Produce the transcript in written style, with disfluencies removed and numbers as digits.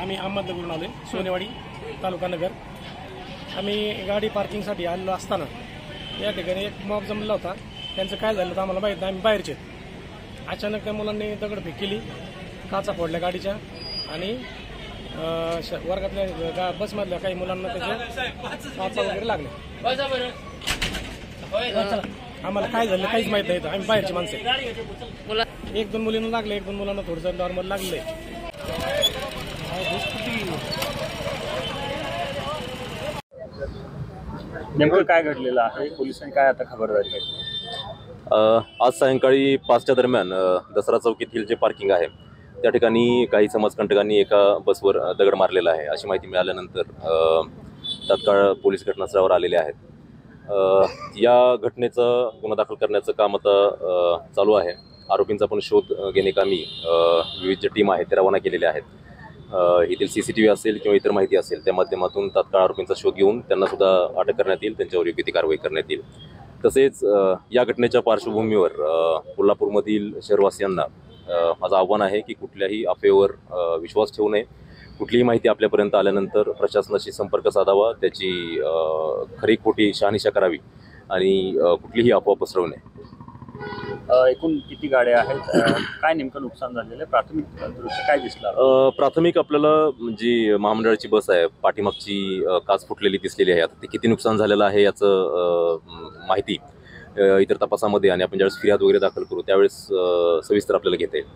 आम्ही अहमदनगरहून आलोय, सोनेवाडी तालुका नगर। आम्ही गाडी पार्किंगसाठी आलेलो असताना या ठिकाणी एक मॉब जमला होता। त्यांचं काय झालं तर आम्हाला माहित नाही, आम्ही बाहेरचे। अचानक त्या मुलांनी दगडफेक केली, काचा फोडल्या गाडीच्या आणि वर्गातल्या बसमधल्या काही मुलांना त्याच्या काचा वगैरे लागल्या। आम्हाला काय झालं काहीच माहित नाही, आम्ही बाहेरची माणसं। एक दोन मुलींना लागले, एक दोन मुलांना थोडंसं नॉर्मल लागले। नेमकं काय घडलेलं आहे, पोलिसांनी काय आता खबरदारी घेतली? आज सायंकाळी 5च्या दरम्यान दसरा चौक येथील जे पार्किंग आहे त्या ठिकाणी काही समाजकंटकांनी एका बसवर दगड मारलेला आहे अशी माहिती मिळाल्यानंतर तात्काळ पोलीस घटनास्थळावर आलेले आहेत। या घटनेचा गुन्हा दाखल करण्याचं काम आता चालू आहे। आरोपींचा पण शोध घेण्याकामी विविध टीम आहेत ते रवाना केलेल्या आहेत। येथील CCTV असेल किंवा इतर माहिती असेल त्या माध्यमातून तात्काळ आरोपींचा शोध घेऊन त्यांना सुद्धा अटक करण्यात येईल, त्यांच्यावर योग्य ती कारवाई करण्यात येईल। तसेच या घटनेच्या पार्श्वभूमीवर कोल्हापूरमधील शहरवासियांना माझं आव्हान आहे की कुठल्याही अफवेवर विश्वास ठेवू नये। कुठलीही माहिती आपल्यापर्यंत आल्यानंतर प्रशासनाशी संपर्क साधावा, त्याची खरी खोटी शहानिशा करावी आणि कुठलीही अफवा पसरवू नये। एकूण किती गाड्या आहेत, काय नेमकं नुकसान झालेलं आहे, प्राथमिक दृष्टी काय दिसलं? प्राथमिक आपल्याला जी महामंडळाची बस आहे पाठीमागची काच फुटलेली दिसलेली आहे। आता ते किती नुकसान झालेलं आहे याचं माहिती इतर तपासामध्ये आणि आपण ज्यावेळेस फिर्याद वगैरे दाखल करू त्यावेळेस सविस्तर आपल्याला घेता येईल।